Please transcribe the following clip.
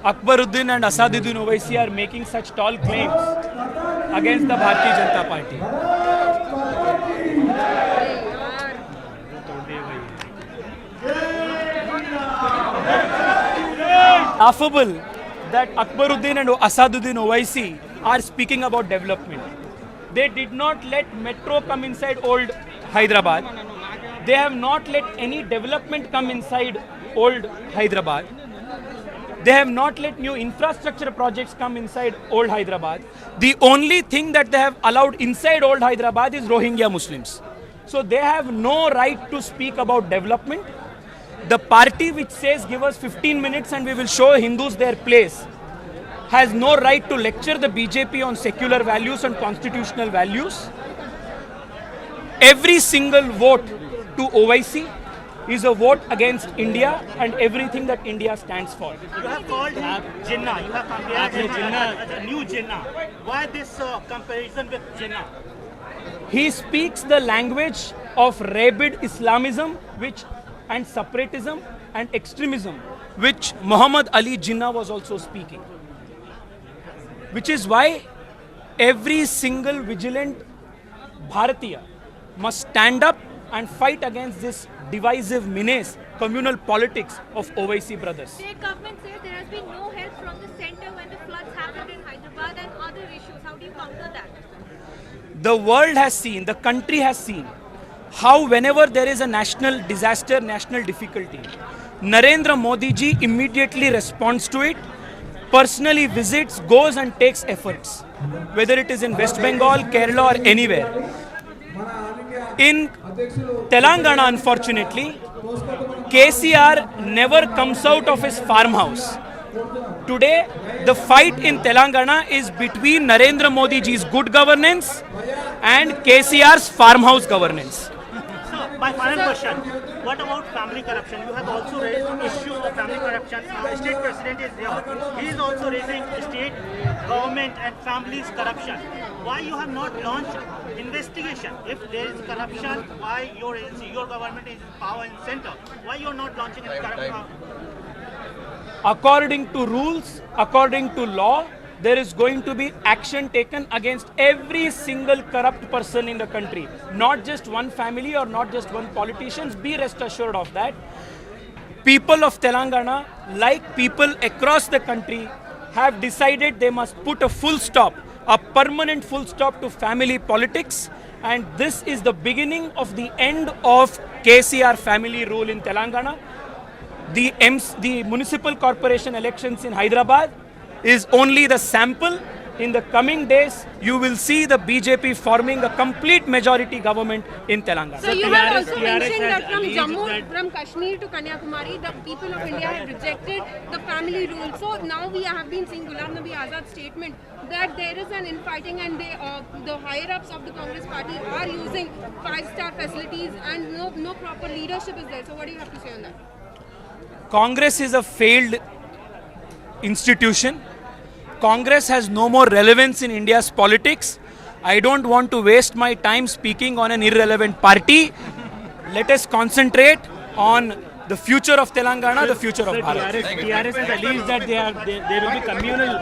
Akbaruddin and Asaduddin Owaisi are making such tall claims against the Bharatiya Janata Party. Laughable that Akbaruddin and Asaduddin Owaisi are speaking about development. They did not let metro come inside old Hyderabad. They have not let any development come inside old Hyderabad. They have not let new infrastructure projects come inside old Hyderabad. The only thing that they have allowed inside old Hyderabad is Rohingya Muslims. So they have no right to speak about development. The party which says give us 15 minutes and we will show Hindus their place has no right to lecture the BJP on secular values and constitutional values. Every single vote to OIC is a vote against India and everything that India stands for. You have called him Jinnah. You have compared him as a new Jinnah. Why this comparison with Jinnah? He speaks the language of rabid Islamism and separatism and extremism, which Muhammad Ali Jinnah was also speaking. Which is why every single vigilant Bharatiya must stand up and fight against this divisive menace, communal politics of OIC brothers. State government says there has been no help from the centre when the floods happened in Hyderabad and other issues. How do you counter that? The world has seen, the country has seen how whenever there is a national disaster, national difficulty, Narendra Modi ji immediately responds to it, personally visits, goes and takes efforts, whether it is in West Bengal, Kerala or anywhere. In Telangana, unfortunately, KCR never comes out of his farmhouse. Today, the fight in Telangana is between Narendra Modi ji's good governance and KCR's farmhouse governance. So, my final question, what about family corruption? You have also raised the issue of family corruption. The state president is there. He is also raising state government and families corruption. Why you have not launched investigation? If there is corruption, why your agency, your government is in power in center? Why you are not launching a corruption? According to rules, according to law, there is going to be action taken against every single corrupt person in the country. Not just one family or not just one politician. Be rest assured of that. People of Telangana, like people across the country, have decided they must put a full stop, a permanent full stop to family politics. And this is the beginning of the end of KCR family rule in Telangana. The municipal corporation elections in Hyderabad is only the sample. In the coming days, you will see the BJP forming a complete majority government in Telangana. So you have also mentioned that from Jammu, from Kashmir to Kanyakumari, the people of India have rejected the family rule. So now we have been seeing Ghulam Nabi Azad's statement that there is an infighting and the higher-ups of the Congress party are using five-star facilities and no proper leadership is there. So what do you have to say on that? Congress is a failed institution. Congress has no more relevance in India's politics. I don't want to waste my time speaking on an irrelevant party. Let us concentrate on the future of Telangana, the future of Bharat. TRS has alleged that there will be communal